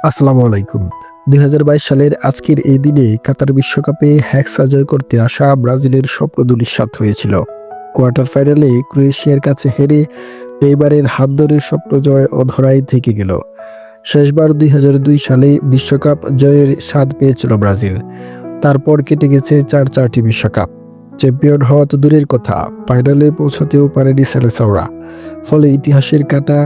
আসসালামু আলাইকুম। ২০২২ সালের আজকের এই দিনে কাতার বিশ্বকাপে হেক্সা জয় করতে আসা ব্রাজিলের স্বপ্ন ধূলিসাৎ হয়েছিল। কোয়ার্টার ফাইনালে ক্রোয়েশিয়ার কাছে হেরে এবারের হাত ধরে স্বপ্ন জয় অধরাই থেকে গেল। শেষবার ২০০২ সালে বিশ্বকাপ জয়ের স্বাদ পেয়েছিল ব্রাজিল। তারপর কেটে গেছে চারটি বিশ্বকাপ। চ্যাম্পিয়ন হওয়া তো দূরের কথা, ফাইনালে পৌঁছাতেও পারেনি সেলেসাওরা। ফলে ইতিহাসের কাঁটা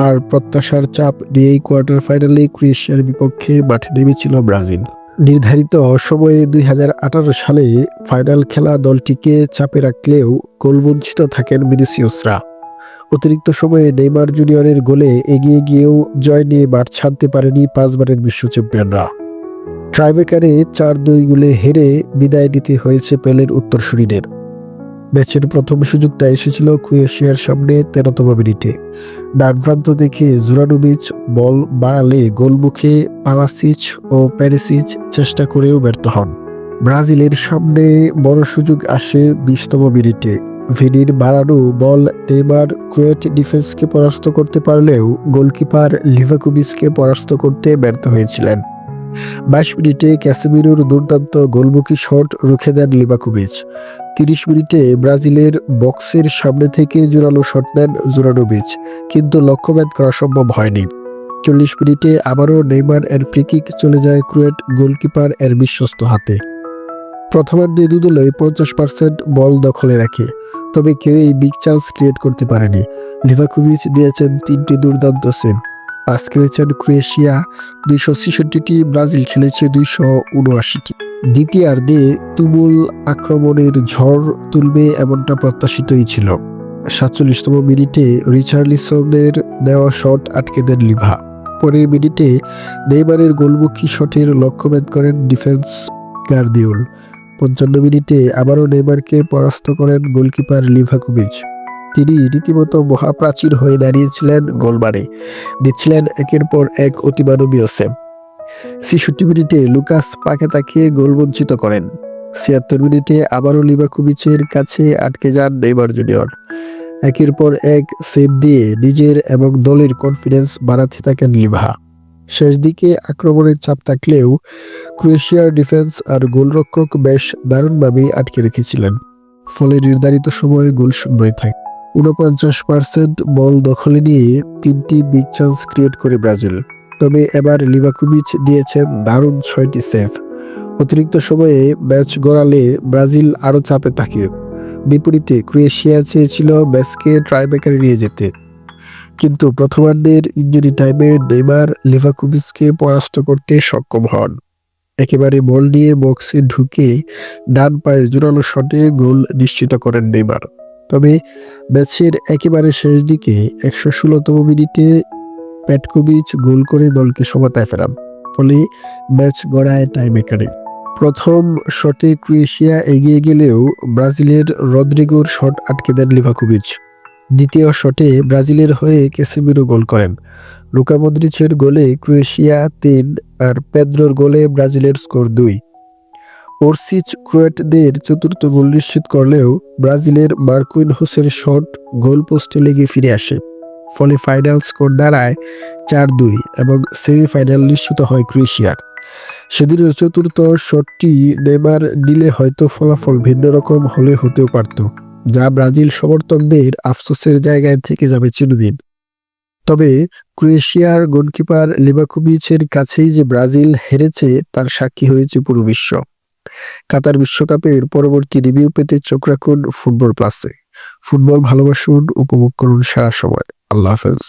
আর প্রত্যাশার চাপ নিয়েই কোয়ার্টার ফাইনালে ক্রোয়েশিয়ার বিপক্ষে মাঠে নেমেছিল ব্রাজিল। নির্ধারিত সময়ে ২০১৮ সালে ফাইনাল খেলা দলটিকে চাপে রাখলেও গোলবঞ্চিত থাকেন ভিনিসিয়াসরা। অতিরিক্ত সময়ে নেইমার জুনিয়রের গোলে এগিয়ে গিয়েও জয় নিয়ে মাঠ ছাড়তে পারেনি পাঁচবারের বিশ্ব চ্যাম্পিয়নরা। ট্রাইব্রেকারে ৪-২ গোলে হেরে বিদায় নিতে হয়েছে পেলের উত্তরসূরিদের। ম্যাচের প্রথম সুযোগটা এসেছিল ক্রোয়েশিয়ার সামনে ১৩তম মিনিটে। ডান প্রান্ত দেখে জুরানোভিচ বল বাড়ালে গোলমুখে পালাসিচ ও পেরিসিচ চেষ্টা করেও ব্যর্থ হন। ব্রাজিলের সামনে বড় সুযোগ আসে ২০তম মিনিটে। ভিনির বাড়ানো বল নেইমার ক্রোয়েট ডিফেন্সকে পরাস্ত করতে পারলেও গোলকিপার লিভাকোভিচকে পরাস্ত করতে ব্যর্থ হয়েছিলেন। ২২ মিনিটে ক্যাসেমিরোর দুর্দান্ত গোলমুখী শট রুখে দেন লিভাকোভিচ। ৩০ মিনিটে ব্রাজিলের বক্সের সামনে থেকে জোরালো শট নেন জুরানোভিচ, কিন্তু লক্ষ্যভেদ করা সম্ভব হয়নি। ৪০ মিনিটে আবারও নেইমার এর ফ্রিকিক চলে যায় ক্রোয়েট গোলকিপার এর বিশ্বস্ত হাতে। প্রথমার্ধে দুদলই ৫০% বল দখলে রাখে, তবে কেউই বিগ চান্স ক্রিয়েট করতে পারেনি। লিভাকোভিচ দিয়েছেন ৩টি দুর্দান্ত সেভ। পাস খেলেছেন ক্রোয়েশিয়া ২৬৬টি, ব্রাজিল খেলেছে ২৭৯টি। দ্বিতীয়ার্ধে তুমুল আক্রমণের ঝড় তুলবে এমনটা প্রত্যাশিতই ছিল। ৪৭তম মিনিটে রিচার্লিসনের দেওয়া শট আটকে দেন লিভা। পরের মিনিটে নেইমারের গোলমুখী শটের লক্ষ্যভেদ করেন ডিফেন্স গার্দিওল। ৫৫ মিনিটে আবারও নেইমারকে পরাস্ত করেন গোলকিপার লিভাকোভিচ। তিনি রীতিমতো মহাপ্রাচীর হয়ে দাঁড়িয়েছিলেন গোলবারে, দিচ্ছিলেন একের পর এক অতিমানবীয় সেভ। ৬৬ মিনিটে লুকাস পাকেতাকে গোলবঞ্চিত করেন। ৭৬ মিনিটে আবারও লিভাকোভিচের কাছে আটকে যান নেইমার জুনিয়র। একের পর এক সেভ দিয়ে নিজের এবং দলের কনফিডেন্স বাড়াতে থাকেন লিভা। শেষ দিকে আক্রমণের চাপ থাকলেও ক্রোয়েশিয়ার ডিফেন্স আর গোলরক্ষক বেশ দারুণভাবেই আটকে রেখেছিলেন। ফলে নির্ধারিত সময়ে গোল শূন্যই থাকে। ৪৯% বল দখলে নিয়ে ৩টি বিগ চান্স ক্রিয়েট করে ব্রাজিল। তবে এবার লিভাকোভিচ দিয়েছেন দারুণ ৬টি সেভ। অতিরিক্ত সময়ে ম্যাচ গড়ালে ব্রাজিল আরও চাপে থাকে। বিপরীতে ক্রোয়েশিয়া চেয়েছিল ম্যাচকে ট্রাইব্রেকারে নিয়ে যেতে, কিন্তু প্রথমার্ধের ইনজুরি টাইমে নেইমার লিভাকোভিচকে পরাস্ত করতে সক্ষম হন। একেবারে বল নিয়ে বক্সে ঢুকে ডান পায়ে জোরালো শটে গোল নিশ্চিত করেন নেইমার। তবে ম্যাচের একেবারে শেষ দিকে ১১৬তম মিনিটে পেটকোভিচ গোল করে দলকে সমতায় ফেরান। ফলে ম্যাচ গড়ায় টাইব্রেকারে। প্রথম শটে ক্রোয়েশিয়া এগিয়ে গেলেও ব্রাজিলের রদ্রিগোর শট আটকে দেন লিভাকোভিচ। দ্বিতীয় শটে ব্রাজিলের হয়ে ক্যাসেমিরো গোল করেন। লুকা মদ্রিচের গোলে ক্রোয়েশিয়া ৩ আর পেদ্রোর গোলে ব্রাজিলের স্কোর ২। ওরসিচ ক্রোয়েটদের চতুর্থ গোল নিশ্চিত করলেও ব্রাজিলের মার্কুইনহোসের শট গোল পোস্টে লেগে ফিরে আসে। ফলে ফাইনাল স্কোর দাঁড়ায় ৪-২ এবং সেমিফাইনাল নিশ্চিত হয় ক্রোয়েশিয়ার। সেদিনের চতুর্থ শটটি নেইমার নিলে হয়তো ফলাফল ভিন্ন রকম হলে হতেও পারত, যা ব্রাজিল সমর্থকদের আফসোসের জায়গায় থেকে যাবে চিরদিন। তবে ক্রোয়েশিয়ার গোলকিপার লিভাকোভিচের কাছেই যে ব্রাজিল হেরেছে তার সাক্ষী হয়েছে পুরো বিশ্ব। কাতার বিশ্বকাপের পরবর্তী রিভিউ পেতে চোখ রাখুন ফুটবল প্লাসে। ফুটবল ভালোবাসুন, উপভোগ করুন সারা সময়। আল্লাহ হাফেজ।